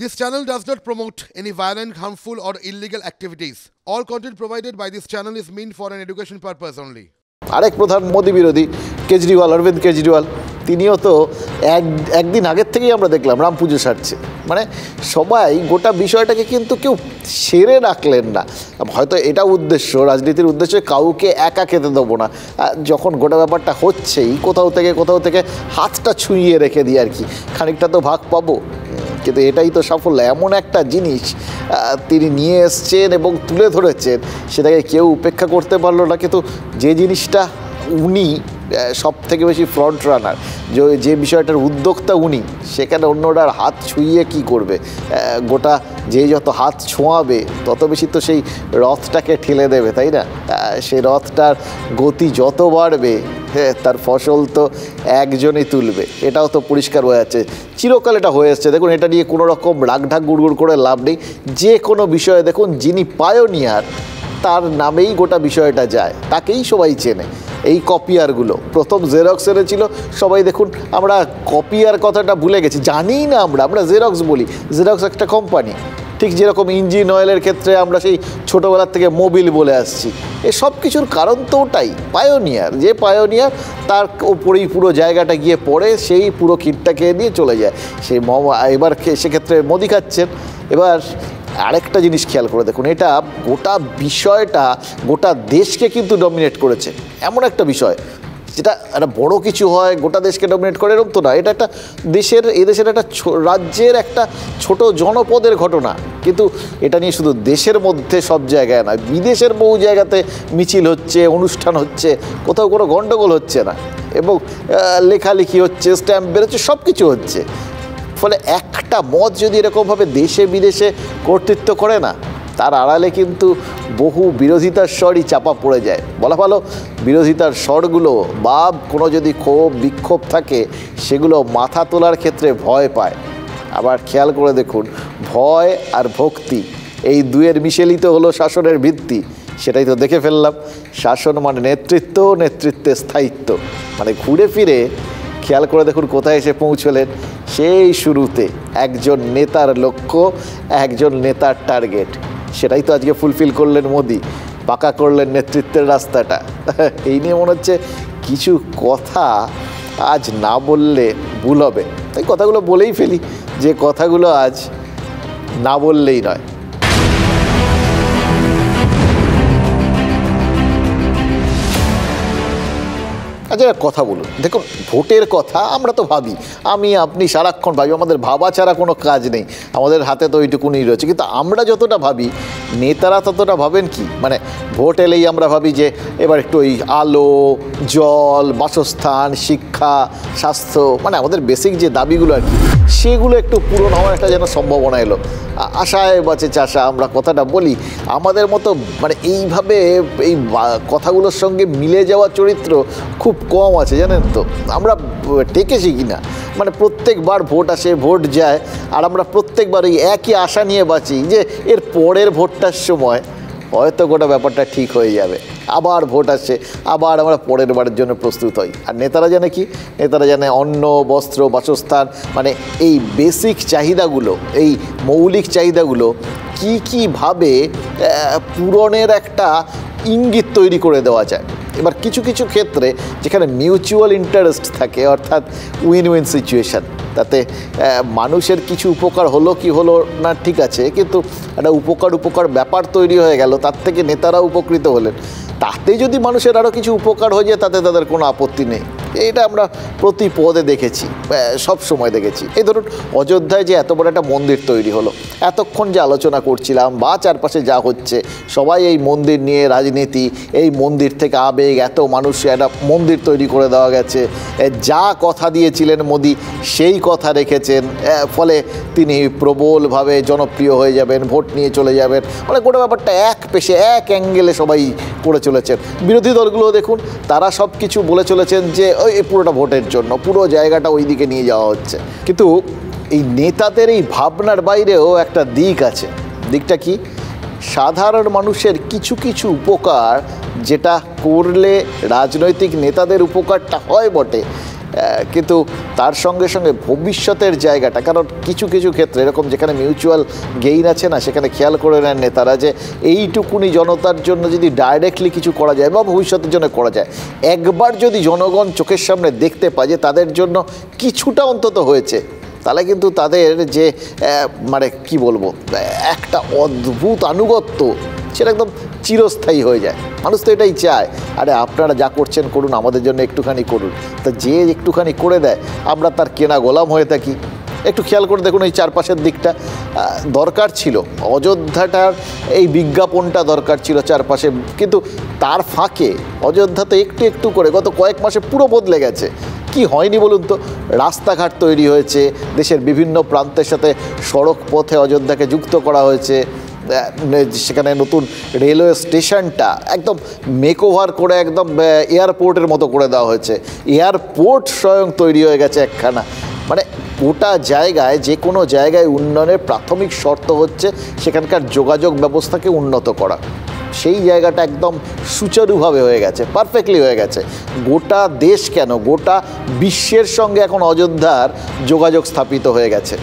This channel does not promote any violent, harmful, or illegal activities. All content provided by this channel is meant for an education purpose only. আরেক প্রধান মোদি বিরোধী কেজরিওয়াল, অরবিন্দ কেজরিওয়াল, তিনিও তো একদিন আগের থেকেই আমরা দেখলাম রাম পুজো সারছে। মানে সবাই গোটা বিষয়টাকে কিন্তু কেউ সেরে রাখলেন না। হয়তো এটা উদ্দেশ্য, রাজনীতির উদ্দেশ্য কাউকে একা খেতে দেবো না, যখন গোটা ব্যাপারটা হচ্ছেই কোথাও থেকে হাতটা ছুঁয়ে রেখে দিই আর কি, খানিকটা তো ভাগ পাবো। কিন্তু এটাই তো সাফল্য। এমন একটা জিনিস তিনি নিয়ে এসছেন এবং তুলে ধরেছেন, সেটাকে কেউ উপেক্ষা করতে পারলো না। কিন্তু যে জিনিসটা উনি সব থেকে বেশি ফ্রন্ট রানার, যে বিষয়টার উদ্যোক্তা উনি, সেখানে অন্যরার হাত ছুঁয়ে কি করবে? গোটা যে যত হাত ছোঁয়াবে তত বেশি তো সেই রথটাকে ঠেলে দেবে, তাই না? সেই রথটার গতি যত বাড়বে, তার ফসল তো একজনই তুলবে। এটাও তো পরিষ্কার হয়ে যাচ্ছে, চিরকাল এটা হয়ে আসছে। দেখুন, এটা নিয়ে কোনো রকম রাগঢাক গুড়গুড় করে লাভ নেই। যে কোনো বিষয়ে দেখুন, যিনি পায়োনিয়ার তার নামেই গোটা বিষয়টা যায়, তাকেই সবাই চেনে। এই কপিয়ারগুলো প্রথম জেরক্স এনেছিল, সবাই দেখুন আমরা কপিয়ার কথাটা ভুলে গেছি, জানি না আমরা জেরক্স বলি। জেরক্স একটা কোম্পানি, ঠিক যেরকম ইঞ্জিন অয়েলের ক্ষেত্রে আমরা সেই ছোটোবেলার থেকে মোবিল বলে আসছি। এই সব কিছুর কারণ তো ওটাই, পায়োনিয়ার। যে পায়োনিয়ার তার ওপরেই পুরো জায়গাটা গিয়ে পড়ে, সেই পুরো কিটটা খেয়ে দিয়ে চলে যায়। সেই এবার সেক্ষেত্রে মোদি খাচ্ছেন। এবার আরেকটা জিনিস খেয়াল করে দেখুন, এটা গোটা বিষয়টা গোটা দেশকে কিন্তু ডমিনেট করেছে। এমন একটা বিষয় যেটা একটা বড় কিছু হয়, গোটা দেশকে ডমিনেট করে, এরকম তো না। এটা একটা এদেশের একটা রাজ্যের একটা ছোট জনপদের ঘটনা। কিন্তু এটা নিয়ে শুধু দেশের মধ্যে সব জায়গায় নয়, বিদেশের বহু জায়গাতে মিছিল হচ্ছে, অনুষ্ঠান হচ্ছে, কোথাও কোনো গণ্ডগোল হচ্ছে না, এবং লেখালেখি হচ্ছে, স্ট্যাম্প বেরোচ্ছে, সব কিছু হচ্ছে। ফলে একটা মত যদি এরকমভাবে দেশে বিদেশে কর্তৃত্ব করে না, তার আড়ালে কিন্তু বহু বিরোধিতার স্বরই চাপা পড়ে যায়। বলা ভালো, বিরোধিতার স্বরগুলো বা কোনো যদি বিক্ষোভ থাকে, সেগুলো মাথা তোলার ক্ষেত্রে ভয় পায়। আবার খেয়াল করে দেখুন, ভয় আর ভক্তি, এই দুয়ের মিশেলিত হলো শাসনের ভিত্তি। সেটাই তো দেখে ফেললাম। শাসন মানে নেতৃত্ব, নেতৃত্বে স্থায়িত্ব। মানে ঘুরে ফিরে খেয়াল করে দেখুন কোথায় এসে পৌঁছলেন। সেই শুরুতে একজন নেতার লক্ষ্য, একজন নেতার টার্গেট, সেটাই তো আজকে ফুলফিল করলেন মোদি, পাকা করলেন নেতৃত্বের রাস্তাটা। এই নিয়ে মনে হচ্ছে কিছু কথা আজ না বললে ভুল হবে, তাই কথাগুলো বলেই ফেলি, যে কথাগুলো আজ না বললেই নয়। আচ্ছা, কথা বলুন। দেখুন, ভোটের কথা আমরা তো ভাবি, আমি আপনি সারাক্ষণ ভাবি, আমাদের ভাবা ছাড়া কোনো কাজ নেই, আমাদের হাতে তো ওইটুকুনি রয়েছে। কিন্তু আমরা যতটা ভাবি, নেতারা ততটা ভাবেন কি? মানে ভোট এলেই আমরা ভাবি যে এবার একটু ওই আলো, জল, বাসস্থান, শিক্ষা, স্বাস্থ্য, মানে আমাদের বেসিক যে দাবিগুলো আর কি, সেগুলো একটু পূরণ হওয়ার একটা যেন সম্ভাবনা এলো। আশায় বাঁচে চাষা আমরা কথাটা বলি। আমাদের মতো মানে এইভাবে এই কথাগুলোর সঙ্গে মিলে যাওয়া চরিত্র খুব কম আছে, জানেন তো। আমরা টেকেছি কি না, মানে প্রত্যেকবার ভোট আসে, ভোট যায়, আর আমরা প্রত্যেকবার ওই একই আশা নিয়ে বাঁচি যে এর পরের ভোটটার সময় হয়তো গোটা ব্যাপারটা ঠিক হয়ে যাবে। আবার ভোট আসে, আবার আমরা পরের বারের জন্য প্রস্তুত হই। আর নেতারা জানে কি? নেতারা জানে অন্ন, বস্ত্র, বাসস্থান, মানে এই বেসিক চাহিদাগুলো, এই মৌলিক চাহিদাগুলো কীভাবে পূরণের একটা ইঙ্গিত তৈরি করে দেওয়া যায়। এবার কিছু কিছু ক্ষেত্রে যেখানে মিউচুয়াল ইন্টারেস্ট থাকে, অর্থাৎ উইন উইন সিচুয়েশান, তাতে মানুষের কিছু উপকার হলো কি হলো না ঠিক আছে, কিন্তু একটা উপকার ব্যাপার তৈরি হয়ে গেল, তার থেকে নেতারা উপকৃত হলেন, তাতে যদি মানুষের আরও কিছু উপকার হয়ে যায়, তাতে তাদের কোনো আপত্তি নেই। এটা আমরা প্রতি পদে দেখেছি, সব সময় দেখেছি। এই ধরুন, অযোধ্যায় যে এত বড় একটা মন্দির তৈরি হলো, এতক্ষণ যে আলোচনা করছিলাম বা চারপাশে যা হচ্ছে, সবাই এই মন্দির নিয়ে রাজনীতি, এই মন্দির থেকে আবেগ, এত মানুষ, একটা মন্দির তৈরি করে দেওয়া গেছে। যা কথা দিয়েছিলেন মোদি, সেই কথা রেখেছেন, ফলে তিনি প্রবলভাবে জনপ্রিয় হয়ে যাবেন, ভোট নিয়ে চলে যাবেন। মানে গোটা ব্যাপারটা এক পেশে, এক অ্যাঙ্গেলে সবাই করে চলেছেন। বিরোধী দলগুলো দেখুন, তারা সব কিছু বলে চলেছেন যে ওই পুরোটা ভোটের জন্য, পুরো জায়গাটা ওই দিকে নিয়ে যাওয়া হচ্ছে। কিন্তু এই নেতাদের এই ভাবনার বাইরেও একটা দিক আছে। দিকটা কি? সাধারণ মানুষের কিছু কিছু উপকার যেটা করলে রাজনৈতিক নেতাদের উপকারটা হয় বটে, কিন্তু তার সঙ্গে সঙ্গে ভবিষ্যতের জায়গাটা, কারণ কিছু কিছু ক্ষেত্রে এরকম যেখানে মিউচুয়াল গেইন আছে না, সেখানে খেয়াল করে নেন নেতারা যে এইটুকুনি জনতার জন্য যদি ডাইরেক্টলি কিছু করা যায় বা ভবিষ্যতের জন্য করা যায়, একবার যদি জনগণ চোখের সামনে দেখতে পায় যে তাদের জন্য কিছুটা অন্তত হয়েছে, তাহলে কিন্তু তাদের যে মানে কি বলবো, একটা অদ্ভুত আনুগত্য, সেটা একদম চিরস্থায়ী হয়ে যায়। মানুষ তো এটাই চায়, আরে আপনারা যা করছেন করুন, আমাদের জন্য একটুখানি করুন। তা যে একটুখানি করে দেয়, আমরা তার কেনা গোলাম হয়ে থাকি। একটু খেয়াল করে দেখুন এই চারপাশের দিকটা, দরকার ছিল অযোধ্যাটার এই বিজ্ঞাপনটা দরকার ছিল চারপাশে, কিন্তু তার ফাঁকে অযোধ্যা তো একটু একটু করে গত কয়েক মাসে পুরো বদলে গেছে। কি হয়নি বলুন তো? রাস্তাঘাট তৈরি হয়েছে, দেশের বিভিন্ন প্রান্তের সাথে সড়ক পথে অযোধ্যাকে যুক্ত করা হয়েছে, সেখানে নতুন রেলওয়ে স্টেশনটা একদম মেকওভার করে একদম এয়ারপোর্টের মতো করে দেওয়া হয়েছে। এয়ারপোর্ট স্বয়ং তৈরি হয়ে গেছে একখানা। মানে গোটা জায়গায়, যে কোনো জায়গায় উন্নয়নের প্রাথমিক শর্ত হচ্ছে সেখানকার যোগাযোগ ব্যবস্থাকে উন্নত করা। সেই জায়গাটা একদম সুচারুভাবে হয়ে গেছে, পারফেক্টলি হয়ে গেছে। গোটা দেশ কেন, গোটা বিশ্বের সঙ্গে এখন অযোধ্যার যোগাযোগ স্থাপিত হয়ে গেছে।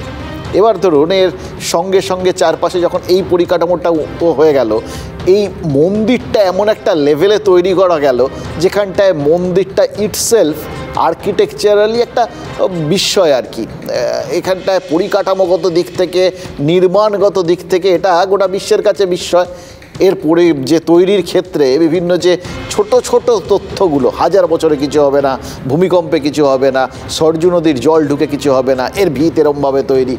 এবার ধরুন এর সঙ্গে সঙ্গে চারপাশে যখন এই পরিকাঠামোটা হয়ে গেল, এই মন্দিরটা এমন একটা লেভেলে তৈরি করা গেল যেখানটায় মন্দিরটা ইটসেলফ আর্কিটেকচারালি একটা বিস্ময় আর কি। এখানটায় পরিকাঠামোগত দিক থেকে, নির্মাণগত দিক থেকে এটা গোটা বিশ্বের কাছে বিস্ময়। এরপরে যে তৈরির ক্ষেত্রে বিভিন্ন যে ছোট ছোট তথ্যগুলো, 1000 বছরে কিছু হবে না, ভূমিকম্পে কিছু হবে না, সরজু নদীর জল ঢুকে কিছু হবে না, এর ভিত এরমভাবে তৈরি,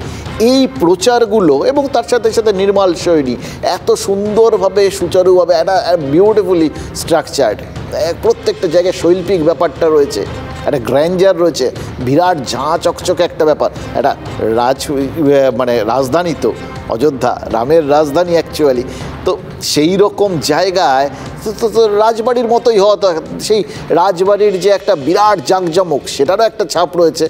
এই প্রচারগুলো এবং তার সাথে সাথে নির্মাণ শৈলী এত সুন্দরভাবে সুচারুভাবে একটা বিউটিফুলি স্ট্রাকচার্ড, প্রত্যেকটা জায়গায় শৈল্পিক ব্যাপারটা রয়েছে, একটা গ্র্যান্ডার রয়েছে, বিরাট ঝাঁ চকচকে একটা ব্যাপার। একটা মানে রাজধানী তো অযোধ্যা, রামের রাজধানী অ্যাকচুয়ালি। তো সেই রকম জায়গায় তো রাজবাড়ির মতোই হওয়া, তো সেই রাজবাড়ির যে একটা বিরাট জাঁকজমক, সেটারও একটা ছাপ রয়েছে,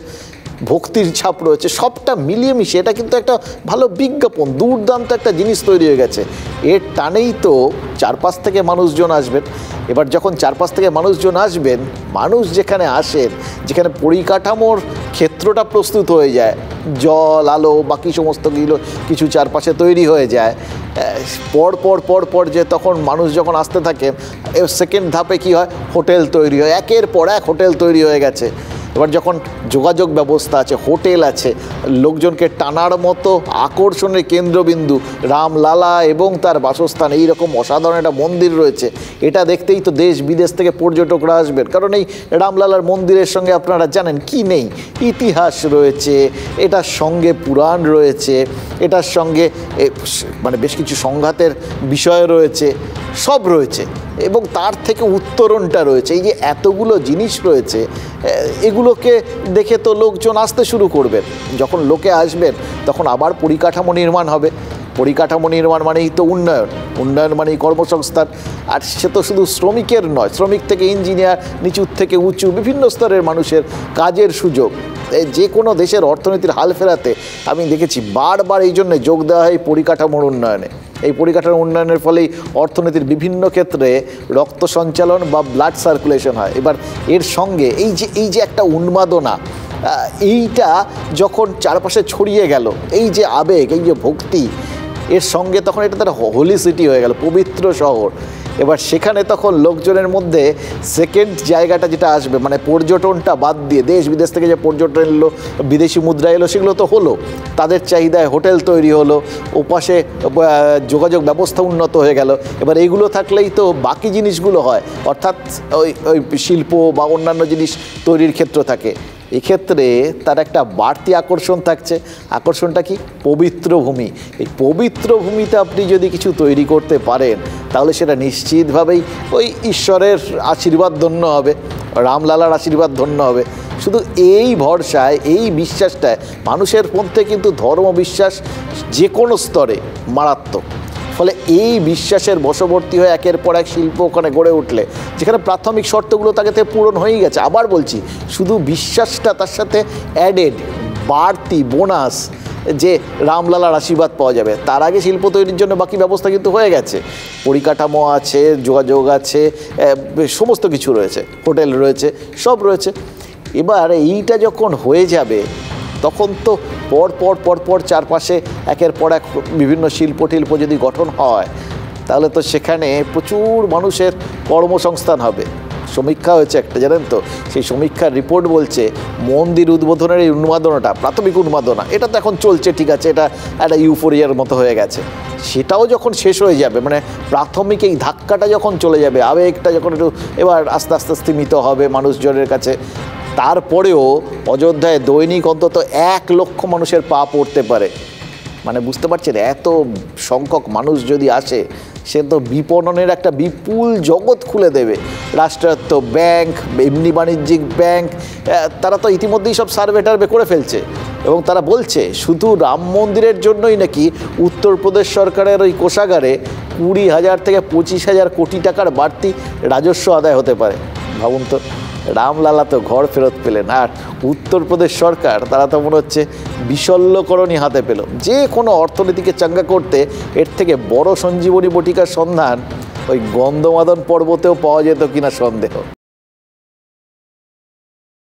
ভক্তির ছাপ রয়েছে, সবটা মিলিয়ে মিশিয়ে এটা কিন্তু একটা ভালো বিজ্ঞাপন, দুর্দান্ত একটা জিনিস তৈরি হয়ে গেছে। এর টানেই তো চারপাশ থেকে মানুষজন আসবেন। এবার যখন চারপাশ থেকে মানুষজন আসবেন, মানুষ যেখানে আসেন, যেখানে পরিকাঠামোর ক্ষেত্রটা প্রস্তুত হয়ে যায়, জল আলো বাকি সমস্ত কিছু চারপাশে তৈরি হয়ে যায়, পর পর পর পর যে তখন মানুষ যখন আসতে থাকে, সেকেন্ড ধাপে কি হয়, হোটেল তৈরি হয়, একের পর এক হোটেল তৈরি হয়ে গেছে। এবার যখন যোগাযোগ ব্যবস্থা আছে, হোটেল আছে, লোকজনকে টানার মতো আকর্ষণের কেন্দ্রবিন্দু রামলালা এবং তার বাসস্থান, এইরকম অসাধারণ একটা মন্দির রয়েছে, এটা দেখতেই তো দেশ বিদেশ থেকে পর্যটকরা আসবেন। কারণ এই রামলালার মন্দিরের সঙ্গে আপনারা জানেন কি নেই, ইতিহাস রয়েছে, এটার সঙ্গে পুরাণ রয়েছে, এটার সঙ্গে মানে বেশ কিছু সংঘাতের বিষয় রয়েছে, সব রয়েছে, এবং তার থেকে উত্তরণটা রয়েছে। এই যে এতগুলো জিনিস রয়েছে, এগুলোকে দেখে তো লোকজন আসতে শুরু করবেন। যখন লোকে আসবেন তখন আবার পরিকাঠামো নির্মাণ হবে। পরিকাঠামো নির্মাণ মানেই তো উন্নয়ন, উন্নয়ন মানেই কর্মসংস্থান। আর সে তো শুধু শ্রমিকের নয়, শ্রমিক থেকে ইঞ্জিনিয়ার, নিচু থেকে উঁচু বিভিন্ন স্তরের মানুষের কাজের সুযোগ। যে কোনো দেশের অর্থনীতির হাল ফেরাতে আমি দেখেছি বারবার এই জন্য যোগ দেওয়া হয় পরিকাঠামোর উন্নয়নে। এই পরিকাঠামোর উন্নয়নের ফলেই অর্থনীতির বিভিন্ন ক্ষেত্রে রক্ত সঞ্চালন বা ব্লাড সার্কুলেশন হয়। এবার এর সঙ্গে এই যে একটা উন্মাদনা, এইটা যখন চারপাশে ছড়িয়ে গেল, এই যে আবেগ, এই যে ভক্তি, এর সঙ্গে তখন এটা তার হোলি সিটি হয়ে গেল, পবিত্র শহর। এবার সেখানে তখন লোকজনের মধ্যে সেকেন্ড জায়গাটা যেটা আসবে, মানে পর্যটনটা বাদ দিয়ে দেশ বিদেশ থেকে যে পর্যটন এলো, বিদেশি মুদ্রা এলো, সেগুলো তো হলো, তাদের চাহিদায় হোটেল তৈরি হলো, ওপাশে যোগাযোগ ব্যবস্থা উন্নত হয়ে গেল। এবার এইগুলো থাকলেই তো বাকি জিনিসগুলো হয়, অর্থাৎ ওই শিল্প বা অন্যান্য জিনিস তৈরির ক্ষেত্র থাকে। এক্ষেত্রে তার একটা বাড়তি আকর্ষণ থাকছে। আকর্ষণটা কি? পবিত্র ভূমি। এই পবিত্র ভূমিতে আপনি যদি কিছু তৈরি করতে পারেন, তাহলে সেটা নিশ্চিতভাবেই ওই ঈশ্বরের আশীর্বাদ ধন্য হবে, রামলালার আশীর্বাদ ধন্য হবে। শুধু এই ভরসায়, এই বিশ্বাসটায় মানুষের মধ্যে কিন্তু ধর্ম বিশ্বাস যে কোনো স্তরে মারাত্মক। ফলে এই বিশ্বাসের বশবর্তী হয়ে একের পর এক শিল্প ওখানে গড়ে উঠলে, যেখানে প্রাথমিক শর্তগুলো তাকে পূরণ হয়েই গেছে, আবার বলছি শুধু বিশ্বাসটা, তার সাথে অ্যাডেড বাড়তি বোনাস যে রামলালার আশীর্বাদ পাওয়া যাবে। তার আগে শিল্প তৈরির জন্য বাকি ব্যবস্থা কিন্তু হয়ে গেছে, পরিকাঠামো আছে, যোগাযোগ আছে, সমস্ত কিছু রয়েছে, হোটেল রয়েছে, সব রয়েছে। এবার এইটা যখন হয়ে যাবে তখন তো পর চারপাশে একের পর এক বিভিন্ন শিল্প টিল্প যদি গঠন হয় তাহলে তো সেখানে প্রচুর মানুষের কর্মসংস্থান হবে। সমীক্ষা হয়েছে একটা, জানেন তো, সেই সমীক্ষার রিপোর্ট বলছে মন্দির উদ্বোধনের এই উন্মাদনাটা, প্রাথমিক উন্মাদনা, এটা তো এখন চলছে, ঠিক আছে, এটা একটা ইউফোরিয়ার মতো হয়ে গেছে, সেটাও যখন শেষ হয়ে যাবে, মানে প্রাথমিক এই ধাক্কাটা যখন চলে যাবে, আবেগটা যখন একটু এবার আস্তে আস্তে স্তিমিত হবে মানুষজনের কাছে, তারপরেও অযোধ্যায় দৈনিক অন্তত 1 লক্ষ মানুষের পা পড়তে পারে। মানে বুঝতে পারছেন, এত সংখ্যক মানুষ যদি আসে সে তো বিপণনের একটা বিপুল জগৎ খুলে দেবে। রাষ্ট্রায়ত্ত ব্যাংক, এমনি বাণিজ্যিক ব্যাংক, তারা তো ইতিমধ্যেই সব সার্ভে টার্ভে করে ফেলছে এবং তারা বলছে শুধু রাম মন্দিরের জন্যই নাকি উত্তরপ্রদেশ সরকারের ওই কোষাগারে 20,000 থেকে 25,000 কোটি টাকার বাড়তি রাজস্ব আদায় হতে পারে। ভাবুন তো, রামলালা তো ঘর ফেরত পেলেন, আর উত্তরপ্রদেশ সরকার তারা তো মনে হচ্ছে বিশল্যকরণই হাতে পেল। যে কোনো অর্থনীতিকে চাঙ্গা করতে এর থেকে বড় সঞ্জীবনী বটিকার সন্ধান ওই গন্ধমাদন পর্বতেও পাওয়া যেত কিনা সন্দেহ।